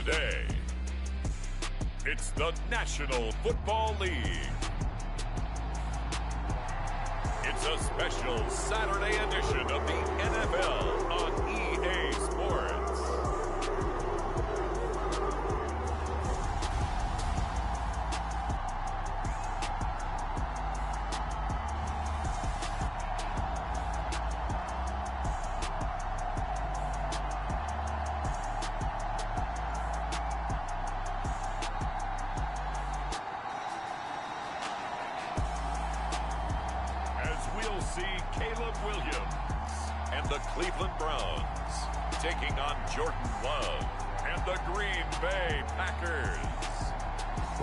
Today, it's the National Football League. It's a special Saturday edition of the NFL on EA Sports. Cleveland Browns taking on Jordan Love and the Green Bay Packers.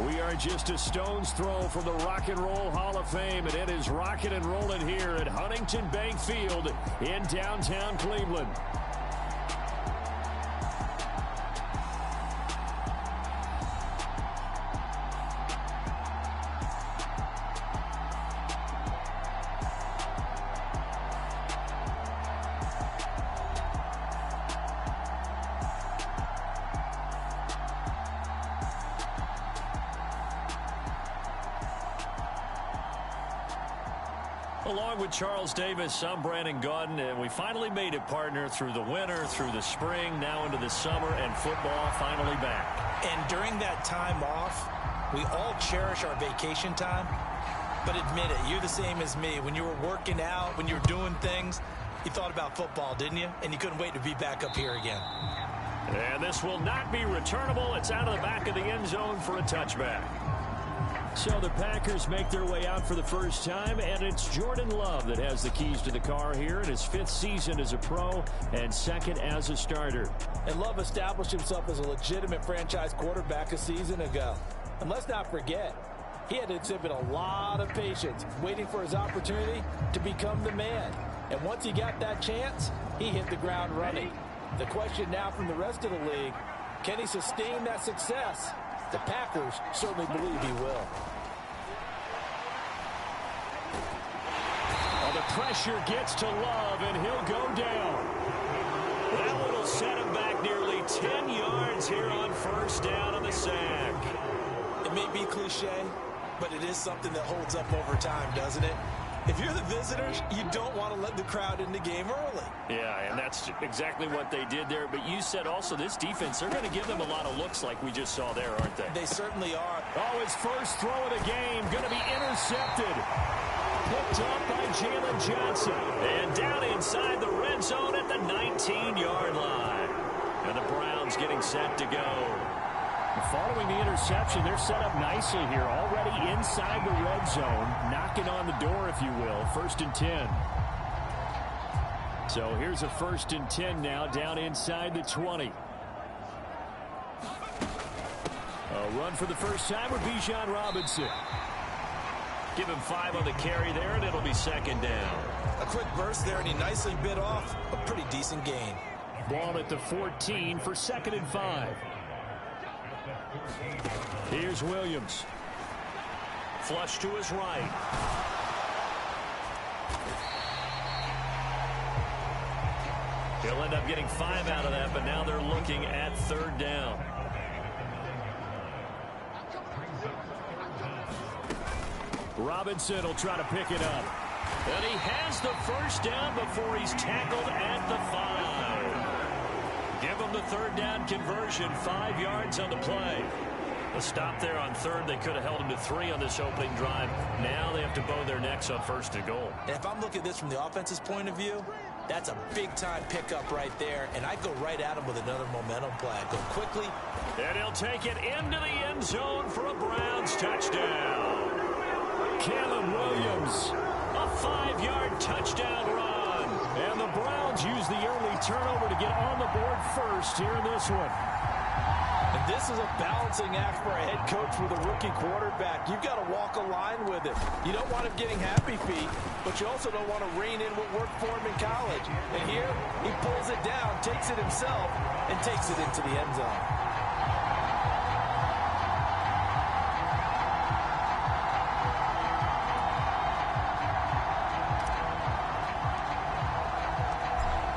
We are just a stone's throw from the Rock and Roll Hall of Fame, and it is rocking and rolling here at Huntington Bank Field in downtown Cleveland. Along with Charles Davis, I'm Brandon Gaudin, and we finally made it, partner, through the winter, through the spring, now into the summer, and football finally back. And during that time off, we all cherish our vacation time. But admit it, you're the same as me. When you were working out, when you were doing things, you thought about football, didn't you? And you couldn't wait to be back up here again. And this will not be returnable. It's out of the back of the end zone for a touchback. So the Packers make their way out for the first time, and it's Jordan Love that has the keys to the car here in his 5th season as a pro and 2nd as a starter. And Love established himself as a legitimate franchise quarterback a season ago. And let's not forget, he had to exhibit a lot of patience waiting for his opportunity to become the man. And once he got that chance, he hit the ground running. The question now from the rest of the league, can he sustain that success? The Packers certainly believe he will. Well, the pressure gets to Love, and he'll go down. That one will set him back nearly 10 yards here on first down on the sack. It may be cliche, but it is something that holds up over time, doesn't it? If you're the visitors, you don't want to let the crowd in the game early. Yeah, and that's exactly what they did there. But you said also this defense, they're going to give them a lot of looks like we just saw there, aren't they? They certainly are. Oh, his first throw of the game going to be intercepted. Picked up by Jalen Johnson. And down inside the red zone at the 19-yard line. And the Browns getting set to go. Following the interception, they're set up nicely here, already inside the red zone, knocking on the door, if you will. 1st and 10. So here's a 1st and 10 now, down inside the 20. A run for the first time with Bijan Robinson. Give him 5 on the carry there, and it'll be 2nd down. A quick burst there, and he nicely bit off a pretty decent gain. Ball at the 14 for 2nd and 5. Here's Williams. Flush to his right. He'll end up getting 5 out of that, but now they're looking at 3rd down. Robinson will try to pick it up. And he has the first down before he's tackled at the 5. Give him the 3rd down conversion, 5 yards on the play. A stop there on 3rd. They could have held him to 3 on this opening drive. Now they have to bow their necks on 1st and goal. And if I'm looking at this from the offense's point of view, That's a big-time pickup right there, and I'd go right at him with another momentum play. I'd go quickly. And he'll take it into the end zone for a Browns touchdown. Caleb Williams, a 5-yard touchdown run. And the Browns use the early turnover to get on the board first here in this one. And this is a balancing act for a head coach with a rookie quarterback. You've got to walk a line with him. You don't want him getting happy feet, but you also don't want to rein in what worked for him in college. And here, he pulls it down, takes it himself, and takes it into the end zone.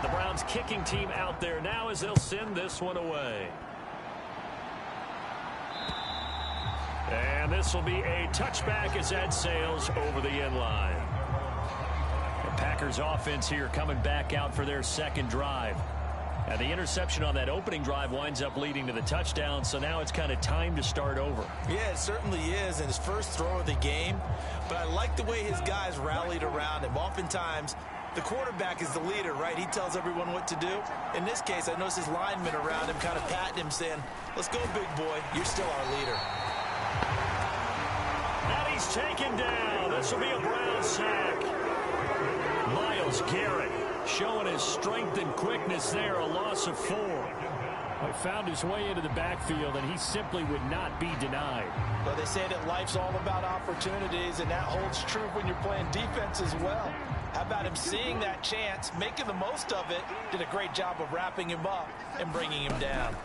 The Browns kicking team out there now as they'll send this one away. And this will be a touchback as that sails over the end line. The Packers offense here coming back out for their second drive. And the interception on that opening drive winds up leading to the touchdown, so now it's kind of time to start over. Yeah, it certainly is, and his first throw of the game. But I like the way his guys rallied around him. Oftentimes, the quarterback is the leader, right? He tells everyone what to do. In this case, I noticed his linemen around him kind of patting him, saying, "Let's go, big boy. You're still our leader." And he's taken down. This will be a Brown sack. Myles Garrett showing his strength and quickness there, a loss of 4. He found his way into the backfield, and he simply would not be denied. But they say that life's all about opportunities, and that holds true when you're playing defense as well. How about him seeing that chance, making the most of it, did a great job of wrapping him up and bringing him down.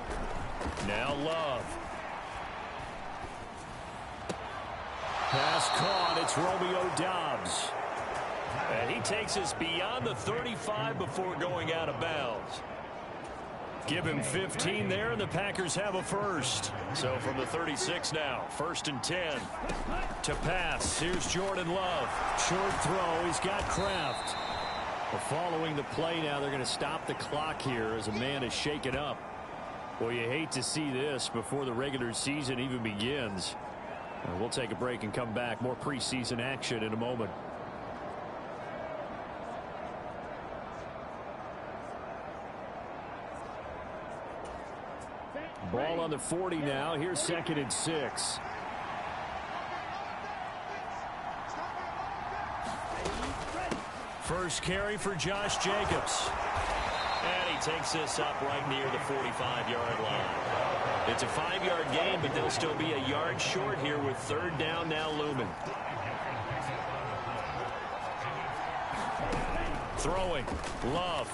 Now Love. Pass caught. It's Romeo Doubs. And he takes us beyond the 35 before going out of bounds. Give him 15 there, and the Packers have a first. So from the 36 now, 1st and 10. To pass, here's Jordan Love. Short throw, he's got Kraft. Well, following the play now, they're going to stop the clock here as a man is shaken up. Well, you hate to see this before the regular season even begins. We'll take a break and come back. More preseason action in a moment. Ball on the 40 now. Here's 2nd and 6. First carry for Josh Jacobs. And he takes this up right near the 45-yard line. It's a 5-yard gain, but they'll still be a yard short here with 3rd down now looming. Throwing. Love.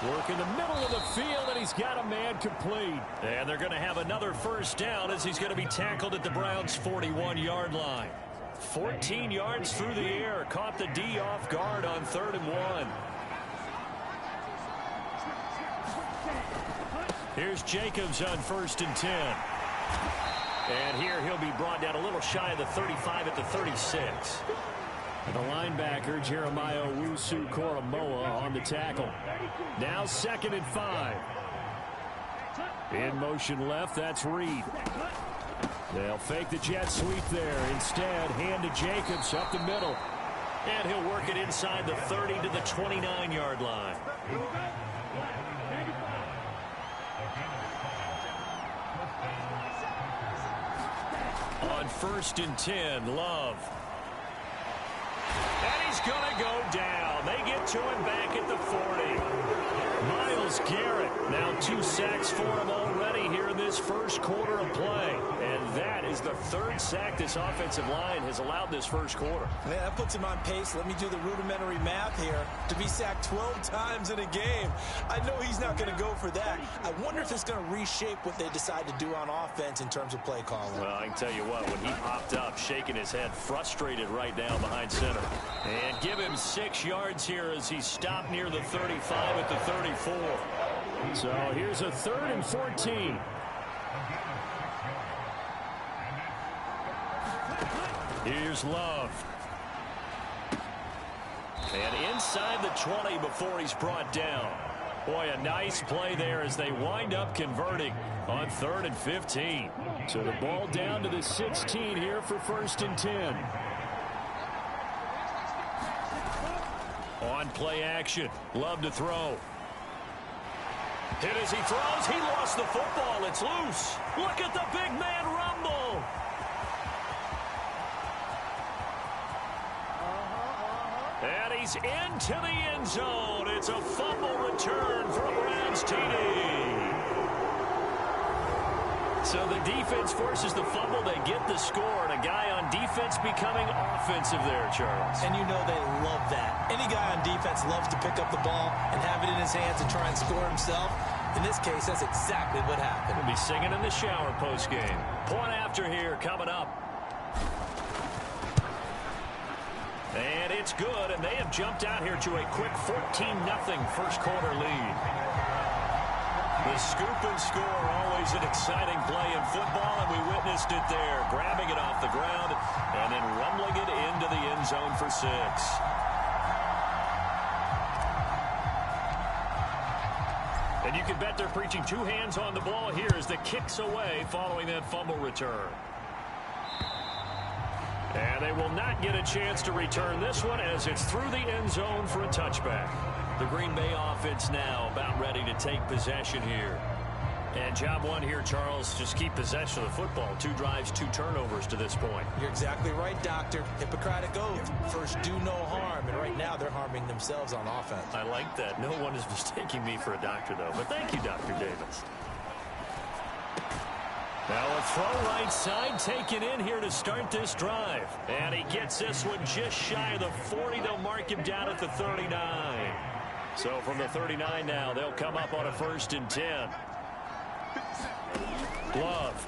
Work in the middle of the field, and he's got a man complete. And they're going to have another first down as he's going to be tackled at the Browns' 41-yard line. 14 yards through the air. Caught the D off guard on 3rd and 1. Here's Jacobs on 1st and 10. And here he'll be brought down a little shy of the 35 at the 36. The linebacker, Jeremiah Owusu-Koramoah, on the tackle. Now 2nd and 5. In motion left, that's Reed. They'll fake the jet sweep there. Instead, hand to Jacobs up the middle. And he'll work it inside the 30 to the 29-yard line. On 1st and 10, Love. And he's going to go down. They get to him back at the 40. Myles Garrett, now 2 sacks for him already here in this first quarter of play. And that is the 3rd sack this offensive line has allowed this first quarter. Man, that puts him on pace. Let me do the rudimentary math here. To be sacked 12 times in a game, I know he's not going to go for that. I wonder if it's going to reshape what they decide to do on offense in terms of play calling. Well, I can tell you what, when he popped up, shaking his head, frustrated right now behind center. And give him 6 yards here as he stopped near the 35 at the 34. So here's a 3rd and 14. Here's Love. And inside the 20 before he's brought down. Boy, a nice play there as they wind up converting on 3rd and 15. So the ball down to the 16 here for 1st and 10. On play action. Love to throw. Hit as he throws. He lost the football. It's loose. Look at the big man rumble. And he's into the end zone. It's a fumble return for a Browns TD. So the defense forces the fumble. They get the score, and a guy on defense becoming offensive there, Charles. And you know they love that. Any guy on defense loves to pick up the ball and have it in his hands and try and score himself. In this case, that's exactly what happened. He'll be singing in the shower post-game. Point after here coming up. And it's good, and they have jumped out here to a quick 14-0 first quarter lead. The scoop and score, always an exciting play in football, and we witnessed it there, grabbing it off the ground and then rumbling it into the end zone for 6. And you can bet they're preaching two hands on the ball here as the kick's away following that fumble return. And they will not get a chance to return this one as it's through the end zone for a touchback. The Green Bay offense now about ready to take possession here. And job one here, Charles, just keep possession of the football. 2 drives, 2 turnovers to this point. You're exactly right, Doctor. Hippocratic oath. First, do no harm. And right now, they're harming themselves on offense. I like that. No one is mistaking me for a doctor, though. But thank you, Dr. Davis. Now a throw right side taken in here to start this drive. And he gets this one just shy of the 40. They'll mark him down at the 39. So from the 39 now, they'll come up on a 1st and 10. Love.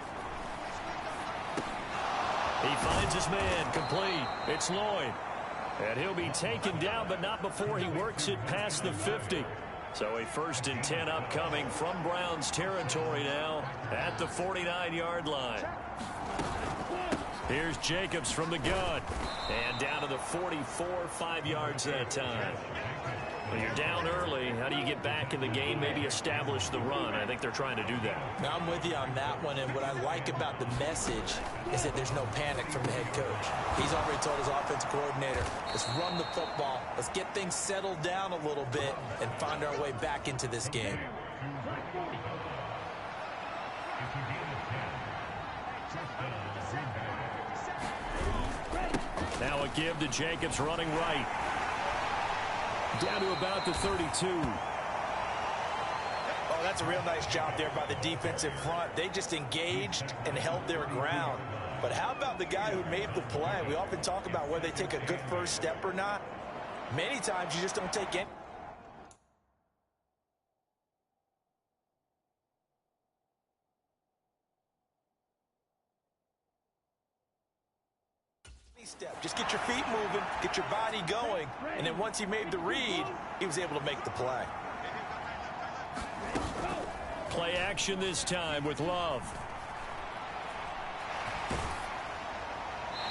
He finds his man complete. It's Lloyd. And he'll be taken down, but not before he works it past the 50. So a 1st and 10 upcoming from Browns territory now at the 49-yard line. Here's Jacobs from the gun. And down to the 44, 5 yards that time. Well, you're down early. How do you get back in the game? Maybe establish the run. I think they're trying to do that. Now, I'm with you on that one, and what I like about the message is that there's no panic from the head coach. He's already told his offensive coordinator, let's run the football, let's get things settled down a little bit and find our way back into this game. Now a give to Jacobs running right. Down to about the 32. Oh, that's a real nice job there by the defensive front. They just engaged and held their ground. But how about the guy who made the play? We often talk about whether they take a good first step or not. Many times you just don't take any step. Just get your feet moving, get your body going, and then once he made the read, he was able to make the play. Play action this time with Love.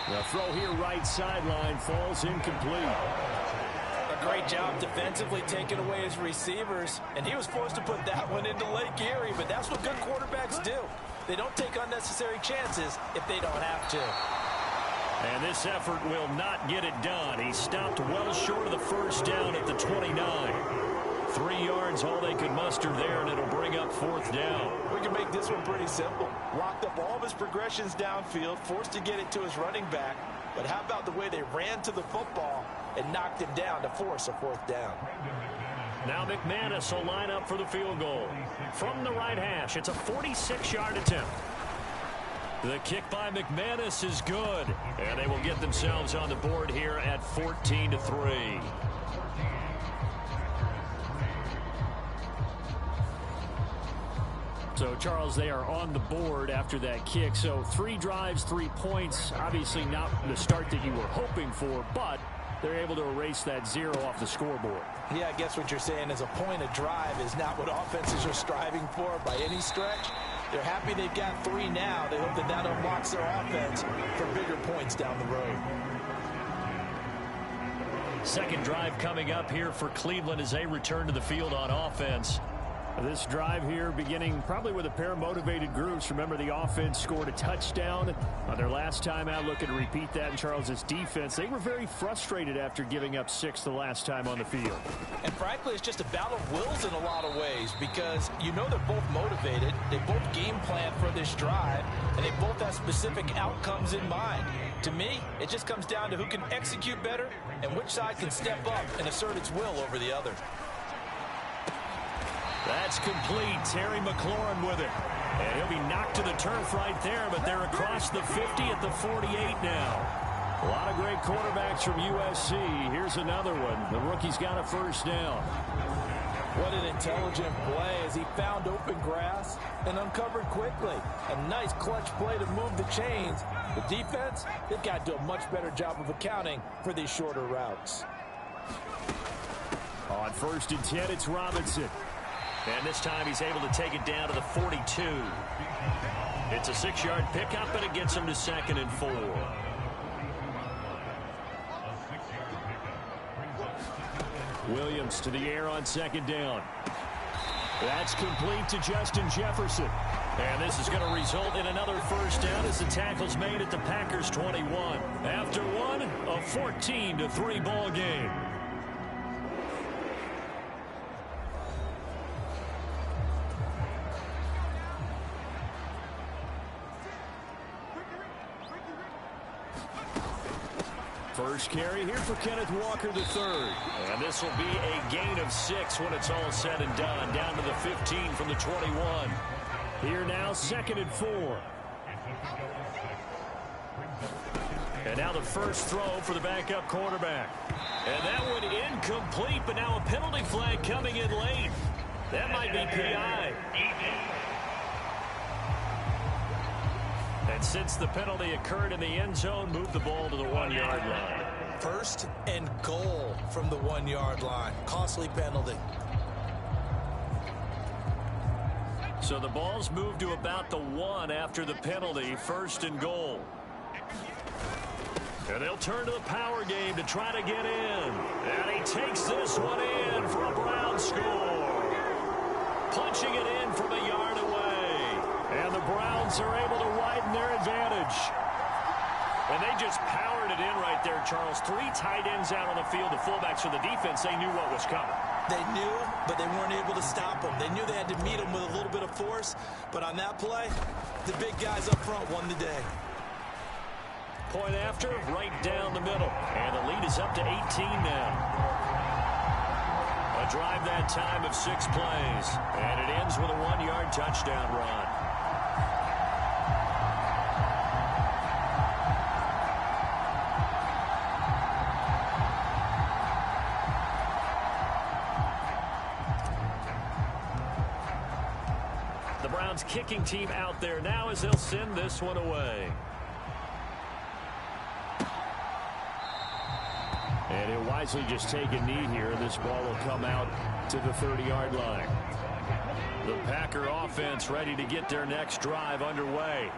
The throw here right sideline falls incomplete. A great job defensively taking away his receivers, and he was forced to put that one into Lake Erie, but that's what good quarterbacks do. They don't take unnecessary chances if they don't have to. And this effort will not get it done. He stopped well short of the first down at the 29. 3 yards, all they could muster there, and it'll bring up 4th down. We can make this one pretty simple. Locked up all of his progressions downfield, forced to get it to his running back. But how about the way they ran to the football and knocked him down to force a 4th down? Now McManus will line up for the field goal. From the right hash, it's a 46-yard attempt. The kick by McManus is good, and they will get themselves on the board here at 14-3. So, Charles, they are on the board after that kick. So 3 drives, 3 points. Obviously not the start that you were hoping for, but they're able to erase that 0 off the scoreboard. Yeah, I guess what you're saying is a point of drive is not what offenses are striving for by any stretch. They're happy they've got 3 now. They hope that that unlocks their offense for bigger points down the road. Second drive coming up here for Cleveland as they return to the field on offense. This drive here beginning probably with a pair of motivated groups. Remember, the offense scored a touchdown on their last time out. Looking to repeat that in Charles's defense. They were very frustrated after giving up 6 the last time on the field. And frankly, it's just a battle of wills in a lot of ways, because you know they're both motivated. They both game plan for this drive, and they both have specific outcomes in mind. To me, it just comes down to who can execute better and which side can step up and assert its will over the other. That's complete. Terry McLaurin with it. And he'll be knocked to the turf right there, but they're across the 50 at the 48 now. A lot of great quarterbacks from USC. Here's another one. The rookie's got a first down. What an intelligent play as he found open grass and uncovered quickly. A nice clutch play to move the chains. The defense, they've got to do a much better job of accounting for these shorter routes. On 1st and 10, it's Robinson. And this time he's able to take it down to the 42. It's a 6-yard pickup, and it gets him to 2nd and 4. Williams to the air on 2nd down. That's complete to Justin Jefferson. And this is going to result in another first down as the tackle's made at the Packers' 21. After one, a 14-3 ball game. First carry here for Kenneth Walker III. And this will be a gain of 6 when it's all said and done. Down to the 15 from the 21. Here now, 2nd and 4. And now the first throw for the backup quarterback. And that one incomplete, but now a penalty flag coming in late. That might be PI. And since the penalty occurred in the end zone, move the ball to the 1-yard line. 1st and goal from the 1-yard line. Costly penalty. So the ball's moved to about the 1 after the penalty. 1st and goal. And they'll turn to the power game to try to get in. And he takes this one in for a Brown score. Punching it in from a yard away. And the Browns are able to widen their advantage. And they just powered it in right there, Charles. 3 tight ends out on the field. The fullbacks for the defense, they knew what was coming. They knew, but they weren't able to stop them. They knew they had to meet them with a little bit of force. But on that play, the big guys up front won the day. Point after, right down the middle. And the lead is up to 18 now. A drive that time of 6 plays. And it ends with a 1-yard touchdown run. The Browns kicking team out there now as they'll send this one away. And he'll wisely just take a knee here. This ball will come out to the 30-yard line. The Packer offense ready to get their next drive underway.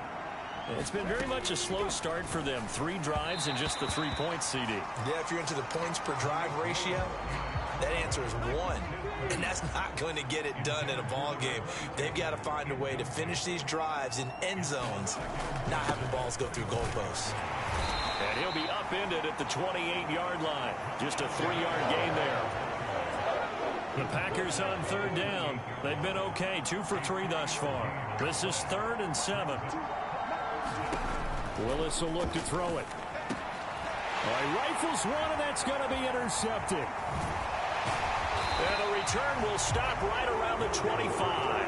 It's been very much a slow start for them. 3 drives and just the 3 points, CD. Yeah, if you're into the points per drive ratio, that answer is 1. And that's not going to get it done in a ball game. They've got to find a way to finish these drives in end zones, not having balls go through goalposts. And he'll be upended at the 28-yard line. Just a 3-yard gain there. The Packers on 3rd down. They've been okay. 2 for 3 thus far. This is 3rd and 7. Willis will look to throw it. He rifles one, and that's going to be intercepted. And the return will stop right around the 25.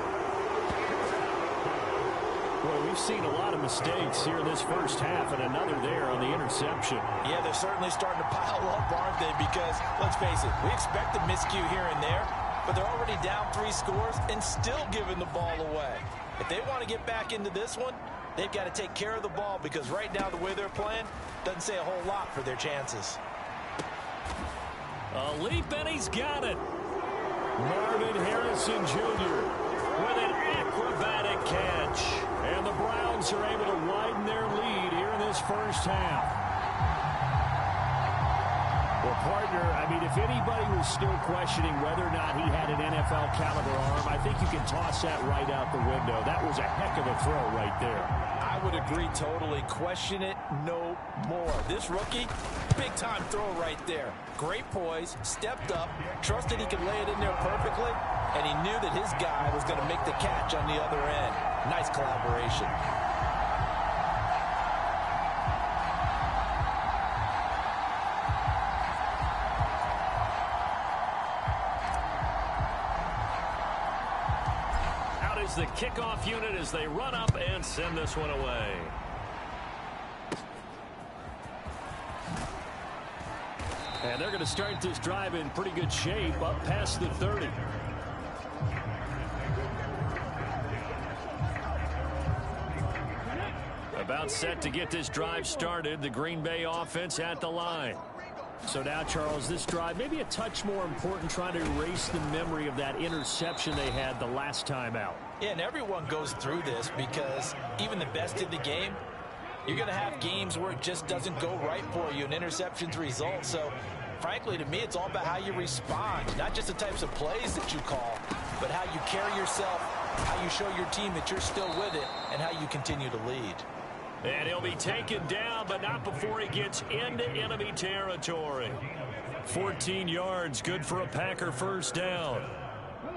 Boy, we've seen a lot of mistakes here in this first half, and another there on the interception. Yeah, they're certainly starting to pile up, aren't they? Because, let's face it, we expect a miscue here and there, but they're already down 3 scores and still giving the ball away. If they want to get back into this one, they've got to take care of the ball, because right now the way they're playing doesn't say a whole lot for their chances. A leap, and he's got it. Marvin Harrison Jr. with an acrobatic catch. And the Browns are able to widen their lead here in this first half. Well, partner, I mean, if anybody was still questioning whether or not he had an NFL caliber arm, I think you can toss that right out the window. That was a heck of a throw right there. I would agree totally. Question it no more. This rookie, big-time throw right there. Great poise, stepped up, trusted he could lay it in there perfectly, and he knew that his guy was going to make the catch on the other end. Nice collaboration. The kickoff unit as they run up and send this one away. And they're going to start this drive in pretty good shape up past the 30. About set to get this drive started. The Green Bay offense at the line. So now, Charles, this drive maybe a touch more important, trying to erase the memory of that interception they had the last time out. Yeah, and everyone goes through this because even the best in the game, you're going to have games where it just doesn't go right for you, and interceptions result. So, frankly, to me, it's all about how you respond, not just the types of plays that you call, but how you carry yourself, how you show your team that you're still with it, and how you continue to lead. And he'll be taken down, but not before he gets into enemy territory. 14 yards, good for a Packer first down.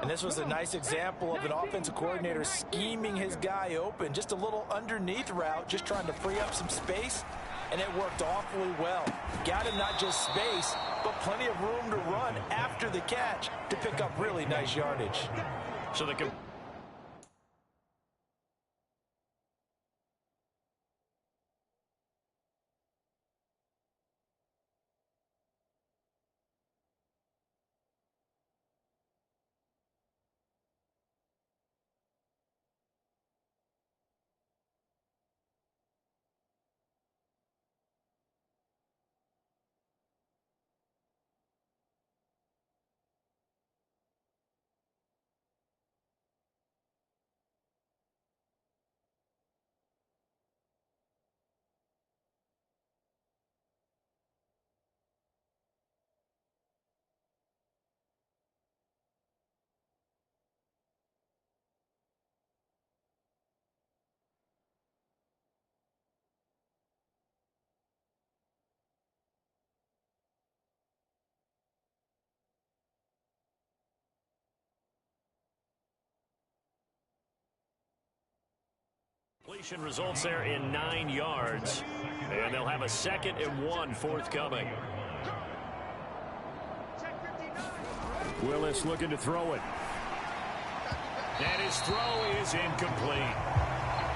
And this was a nice example of an offensive coordinator scheming his guy open. Just a little underneath route, just trying to free up some space, and it worked awfully well. Got him not just space, but plenty of room to run after the catch to pick up really nice yardage. So the completion results there in 9 yards, and they'll have a 2nd and 1 forthcoming. Willis looking to throw it. And his throw is incomplete.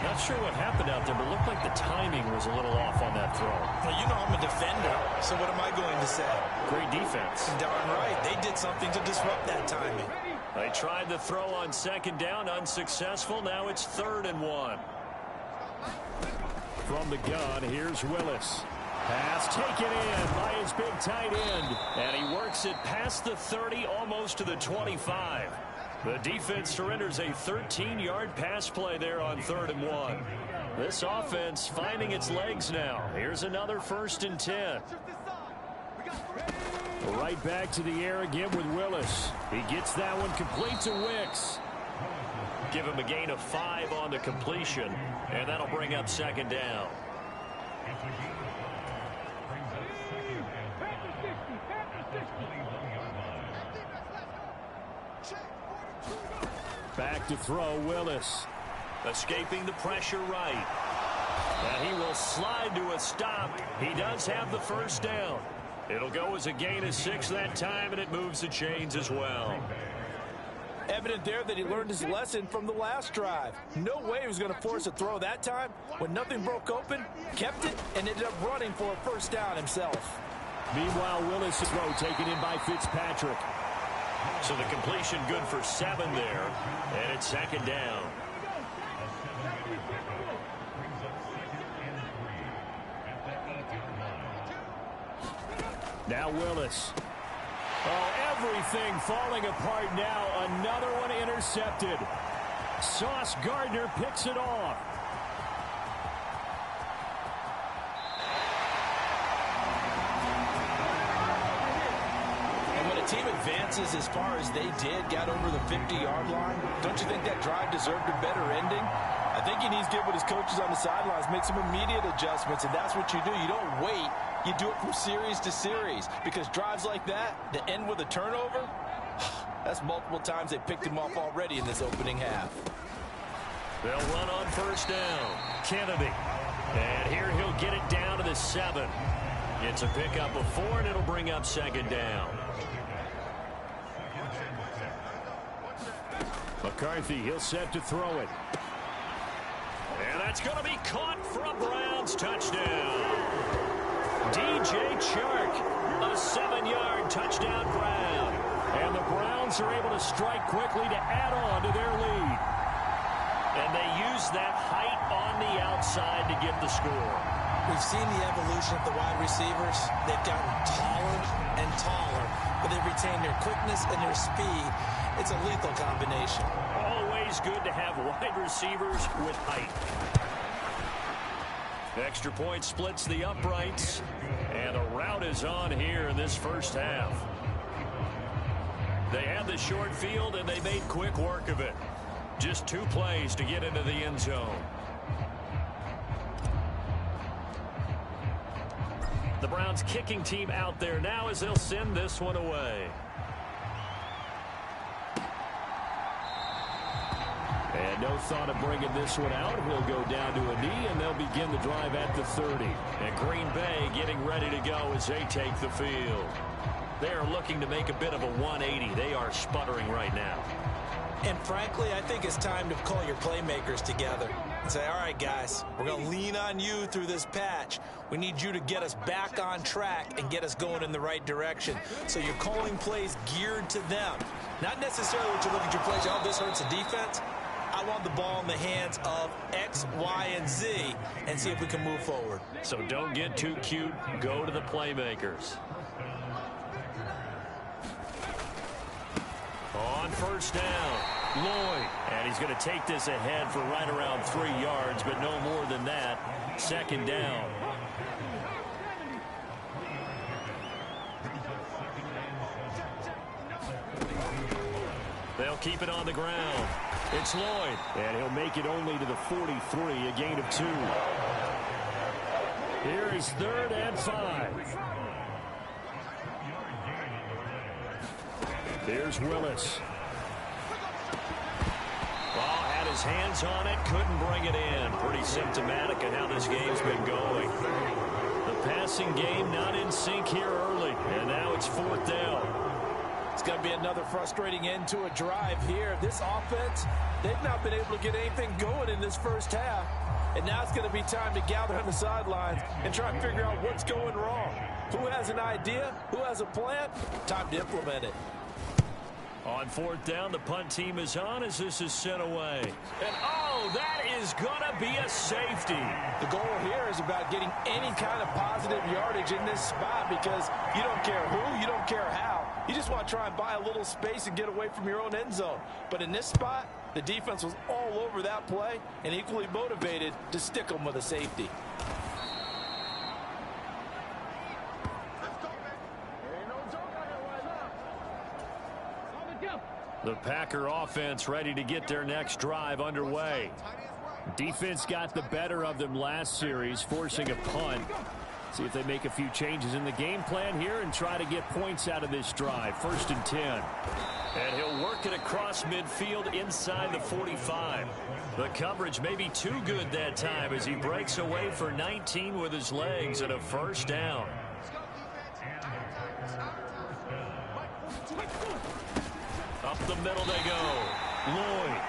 Not sure what happened out there, but it looked like the timing was a little off on that throw. Well, you know I'm a defender, so what am I going to say? Great defense. Darn right. They did something to disrupt that timing. They tried the throw on 2nd down, unsuccessful. Now it's 3rd and 1. From the gun, here's Willis. Pass taken in by his big tight end. And he works it past the 30, almost to the 25. The defense surrenders a 13-yard pass play there on 3rd and 1. This offense finding its legs now. Here's another 1st and 10. Right back to the air again with Willis. He gets that one complete to Wicks. Give him a gain of 5 on the completion, and that'll bring up 2nd down. Back to throw, Willis. Escaping the pressure right. And he will slide to a stop. He does have the 1st down. It'll go as a gain of 6 that time, and it moves the chains as well. Evident there that he learned his lesson from the last drive. No way he was going to force a throw that time. When nothing broke open, kept it, and ended up running for a 1st down himself. Meanwhile, Willis' throw taken in by Fitzpatrick. So the completion good for 7 there, and it's 2nd down. Now Willis. Oh, everything falling apart now. Another one intercepted. Sauce Gardner picks it off. team advances as far as they did, got over the 50-yard line, don't you think that drive deserved a better ending? I think he needs to get with his coaches on the sidelines, make some immediate adjustments, and that's what you do. You don't wait. You do it from series to series, because drives like that end with a turnover, that's multiple times they picked him off already in this opening half. They'll run on first down. Kennedy. And here he'll get it down to the 7. It's a pickup of 4, and it'll bring up second down. McCarthy, he'll set to throw it. And that's going to be caught for a Browns touchdown. DJ Chark, a 7-yard touchdown grab. And the Browns are able to strike quickly to add on to their lead. And they use that height on the outside to get the score. We've seen the evolution of the wide receivers. They've gotten taller and taller, but they've retained their quickness and their speed. It's a lethal combination. Always good to have wide receivers with height. Extra point splits the uprights, and a rout is on here in this first half. They had the short field, and they made quick work of it. Just 2 plays to get into the end zone. The Browns kicking team out there now as they'll send this one away. And no thought of bringing this one out. He'll go down to a knee, and they'll begin the drive at the 30. And Green Bay getting ready to go as they take the field. They are looking to make a bit of a 180. They are sputtering right now. And frankly, I think it's time to call your playmakers together and say, all right, guys, we're going to lean on you through this patch. We need you to get us back on track and get us going in the right direction. So you're calling plays geared to them. Not necessarily what you look at your plays, oh, this hurts the defense. I want the ball in the hands of X, Y, and Z and see if we can move forward. So don't get too cute. Go to the playmakers. On first down, Lloyd. And he's going to take this ahead for right around 3 yards, but no more than that. Second down. They'll keep it on the ground. It's Lloyd. And he'll make it only to the 43, a gain of 2. Here is 3rd and 5. Here's Willis. Ball had his hands on it, couldn't bring it in. Pretty symptomatic of how this game's been going. The passing game not in sync here early, and now it's 4th down. It's going to be another frustrating end to a drive here. This offense, they've not been able to get anything going in this first half. And now it's going to be time to gather on the sidelines and try and figure out what's going wrong. Who has an idea? Who has a plan? Time to implement it. On 4th down, the punt team is on as this is sent away. And, oh, that is going to be a safety. The goal here is about getting any kind of positive yardage in this spot because you don't care who, you don't care how. You just want to try and buy a little space and get away from your own end zone. But in this spot, the defense was all over that play and equally motivated to stick them with a safety. The Packer offense ready to get their next drive underway. Defense got the better of them last series, forcing a punt. See if they make a few changes in the game plan here and try to get points out of this drive. 1st and 10. And he'll work it across midfield inside the 45. The coverage may be too good that time as he breaks away for 19 with his legs and a 1st down. Up the middle they go. Lloyd.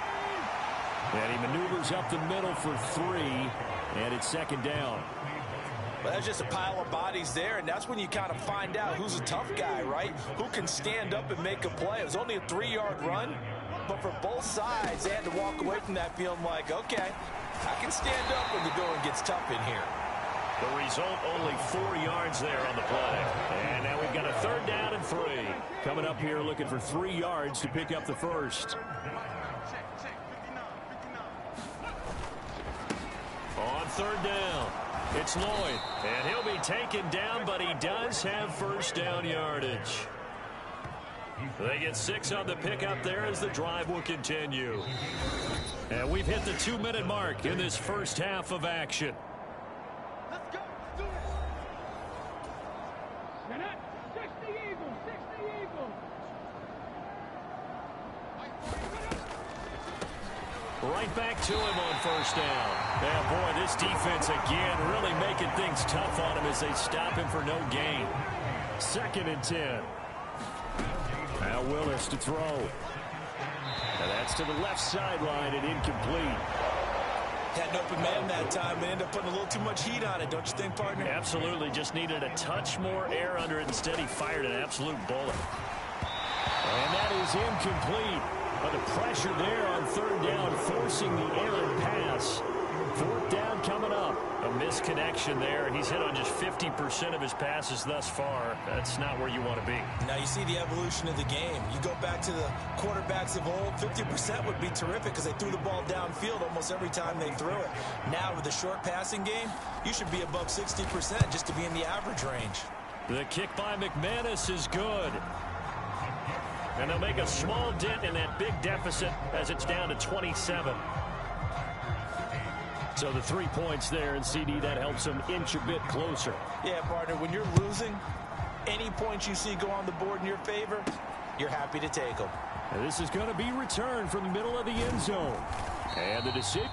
And he maneuvers up the middle for 3, and it's 2nd down. Well, that's just a pile of bodies there, and that's when you kind of find out who's a tough guy, right? Who can stand up and make a play. It was only a 3-yard run, but for both sides, they had to walk away from that feeling like, okay, I can stand up when the going gets tough in here. The result, only 4 yards there on the play. And now we've got a 3rd down and 3. Coming up here looking for 3 yards to pick up the 1st. On 3rd down, it's Lloyd. And he'll be taken down, but he does have 1st down yardage. They get 6 on the pickup there as the drive will continue. And we've hit the 2-minute mark in this first half of action. Let's go. Do it. And that's 60 Eagles. 60 Eagles. Right back to him on first down. Yeah, boy, this defense again really making things tough on him as they stop him for no gain. 2nd and 10. Now Willis to throw. And that's to the left sideline and incomplete. Had an open man that time and ended up putting a little too much heat on it, don't you think, partner? Absolutely. Just needed a touch more air under it. Instead, he fired an absolute bullet. And that is incomplete. But the pressure there on 3rd down, forcing the errant pass. 4th down coming up. A misconnection there. He's hit on just 50% of his passes thus far. That's not where you want to be. Now you see the evolution of the game. You go back to the quarterbacks of old, 50% would be terrific because they threw the ball downfield almost every time they threw it. Now with the short passing game, you should be above 60% just to be in the average range. The kick by McManus is good. And they'll make a small dent in that big deficit as it's down to 27. So the 3 points there, and CD, that helps them inch a bit closer. Yeah, partner, when you're losing, any points you see go on the board in your favor, you're happy to take them. And this is going to be returned from the middle of the end zone. And the decision.